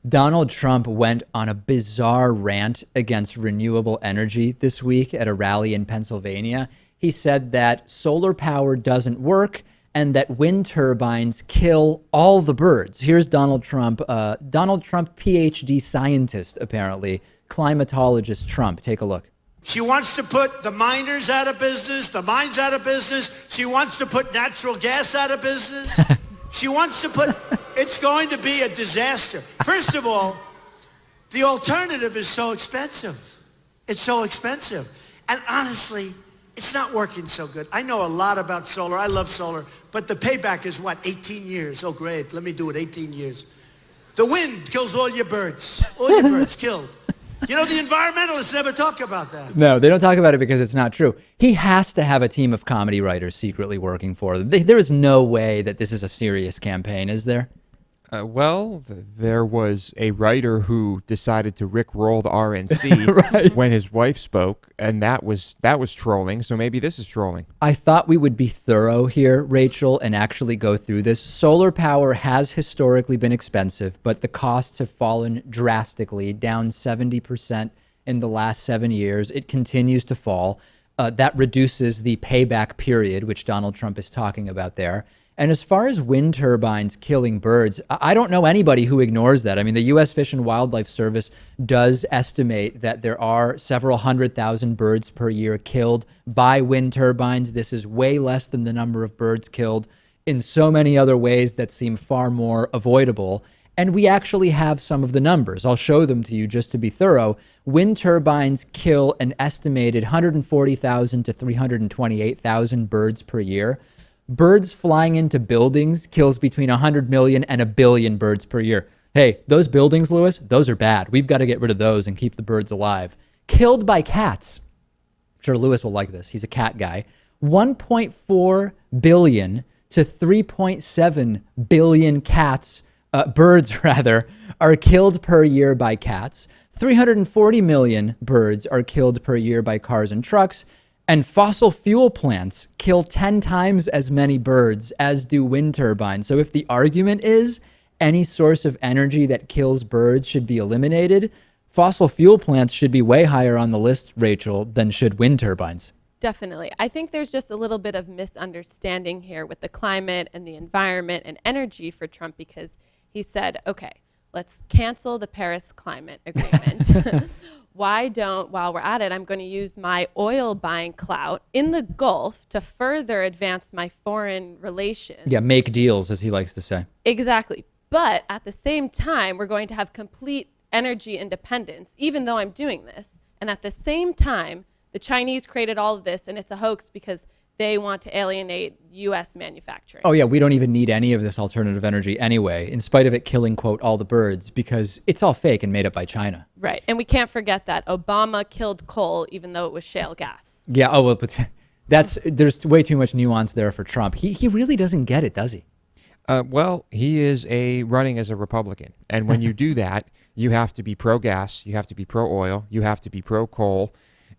Donald Trump went on a bizarre rant against renewable energy this week at a rally in Pennsylvania. He said that solar power doesn't work and that wind turbines kill all the birds. Here's Donald Trump, PhD scientist, apparently, climatologist Trump. Take a look. She wants to put the miners out of business, the mines out of business. She wants to put natural gas out of business. She wants to put, it's going to be a disaster. First of all, the alternative is so expensive. It's so expensive. And honestly, it's not working so good. I know a lot about solar. I love solar. But the payback is what, 18 years? Oh, great. Let me do it 18 years. The wind kills all your birds. All your birds killed. You know, the environmentalists never talk about that. No, they don't talk about it because it's not true. He has to have a team of comedy writers secretly working for them. There is no way that this is a serious campaign, is there? There was a writer who decided to rickroll the RNC Right. when his wife spoke, and that was trolling. So maybe this is trolling. I thought we would be thorough here, Rachel, and actually go through this. Solar power has historically been expensive, but the costs have fallen drastically, down 70% in the last 7 years. It continues to fall. That reduces the payback period, which Donald Trump is talking about there. And as far as wind turbines killing birds, I don't know anybody who ignores that. I mean, the U.S. Fish and Wildlife Service does estimate that there are several 100,000 birds per year killed by wind turbines. This is way less than the number of birds killed in so many other ways that seem far more avoidable. And we actually have some of the numbers. I'll show them to you just to be thorough. Wind turbines kill an estimated 140,000 to 328,000 birds per year. Birds flying into buildings kills between 100 million and a billion birds per year. Hey, those buildings, Lewis, those are bad. We've got to get rid of those and keep the birds alive. Killed by cats. I'm sure Lewis will like this. He's a cat guy. 1.4 billion to 3.7 billion birds rather, are killed per year by cats. 340 million birds are killed per year by cars and trucks. And fossil fuel plants kill 10 times as many birds as do wind turbines. So if the argument is any source of energy that kills birds should be eliminated, fossil fuel plants should be way higher on the list, Rachel, than should wind turbines. Definitely. I think there's just a little bit of misunderstanding here with the climate and the environment and energy for Trump, because he said, okay, let's cancel the Paris Climate Agreement. While we're at it, I'm going to use my oil buying clout in the Gulf to further advance my foreign relations. Yeah, make deals, as he likes to say. Exactly. But at the same time, we're going to have complete energy independence, even though I'm doing this. And at the same time, the Chinese created all of this, and it's a hoax because they want to alienate U.S. manufacturing. Oh, yeah, we don't even need any of this alternative energy anyway, in spite of it killing, quote, all the birds, because it's all fake and made up by China. Right. And we can't forget that Obama killed coal, even though it was shale gas. Yeah, but there's way too much nuance there for Trump. He really doesn't get it, does he? He is running as a Republican. And when you do that, you have to be pro-gas, you have to be pro-oil, you have to be pro-coal,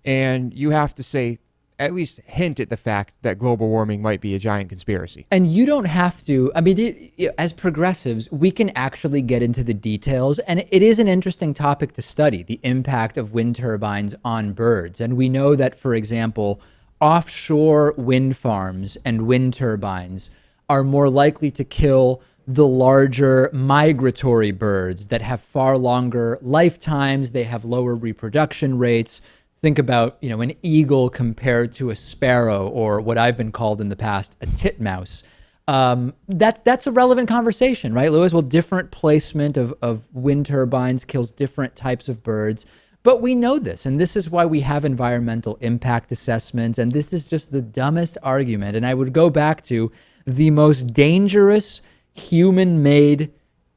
and you have to say, at least hint at the fact that global warming might be a giant conspiracy. And you don't have to. I mean, as progressives, we can actually get into the details. And it is an interesting topic to study, the impact of wind turbines on birds. And we know that, for example, offshore wind farms and wind turbines are more likely to kill the larger migratory birds that have far longer lifetimes. They have lower reproduction rates. Think about, an eagle compared to a sparrow, or what I've been called in the past, a titmouse. That's a relevant conversation, right, Lewis? Well, different placement of wind turbines kills different types of birds. But we know this, and this is why we have environmental impact assessments, and this is just the dumbest argument. And I would go back to the most dangerous human-made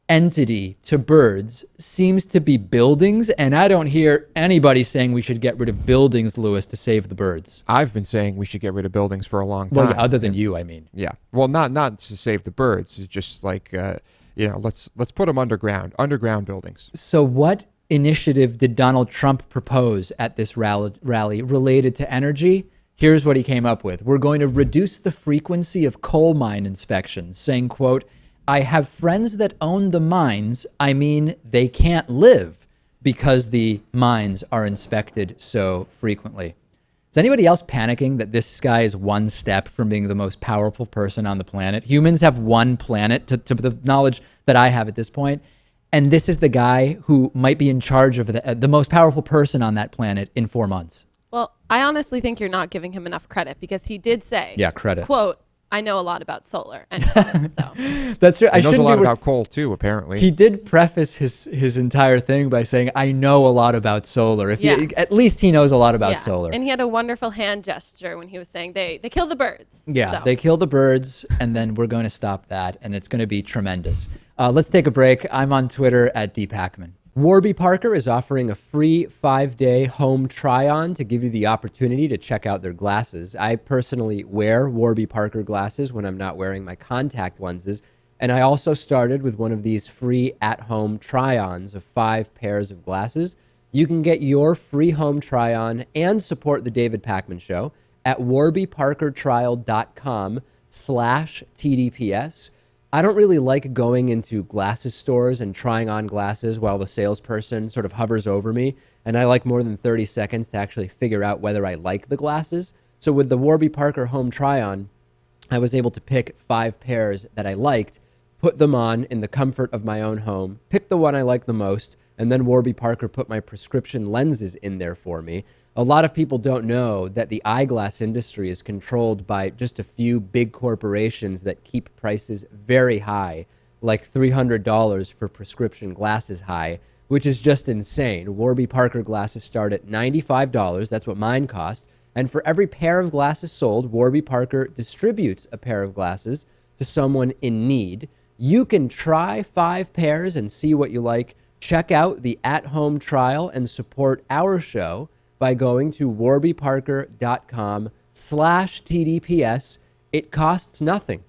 entity to birds seems to be buildings, and I don't hear anybody saying we should get rid of buildings, Lewis, to save the birds. I've been saying we should get rid of buildings for a long time. Well, yeah, other than you, I mean. Yeah. Well, not to save the birds. It's just like, let's put them underground buildings. So what initiative did Donald Trump propose at this rally related to energy? Here's what he came up with. We're going to reduce the frequency of coal mine inspections, saying, quote, I have friends that own the mines. I mean, they can't live because the mines are inspected so frequently. Is anybody else panicking that this guy is one step from being the most powerful person on the planet? Humans have one planet to the knowledge that I have at this point. And this is the guy who might be in charge of the most powerful person on that planet in 4 months. Well, I honestly think you're not giving him enough credit because he did say, Yeah, credit. quote, I know a lot about solar. And so That's true. He knows a lot about coal too, apparently. He did preface his entire thing by saying, I know a lot about solar. At least he knows a lot about solar. And he had a wonderful hand gesture when he was saying they kill the birds. Yeah, So. they kill the birds, and then we're going to stop that, and it's going to be tremendous. Let's take a break. I'm on Twitter at @Pakman. Warby Parker is offering a free 5-day home try-on to give you the opportunity to check out their glasses. I personally wear Warby Parker glasses when I'm not wearing my contact lenses, and I also started with one of these free at-home try-ons of 5 pairs of glasses. You can get your free home try-on and support the David Pakman Show at warbyparkertrial.com/TDPS. I don't really like going into glasses stores and trying on glasses while the salesperson sort of hovers over me, and I like more than 30 seconds to actually figure out whether I like the glasses. So with the Warby Parker home try-on, I was able to pick 5 pairs that I liked, put them on in the comfort of my own home, pick the one I like the most, and then Warby Parker put my prescription lenses in there for me. A lot of people don't know that the eyeglass industry is controlled by just a few big corporations that keep prices very high, like $300 for prescription glasses high, which is just insane. Warby Parker glasses start at $95. That's what mine cost. And for every pair of glasses sold, Warby Parker distributes a pair of glasses to someone in need. You can try 5 pairs and see what you like. Check out the at-home trial and support our show by going to warbyparker.com/TDPS. It costs nothing.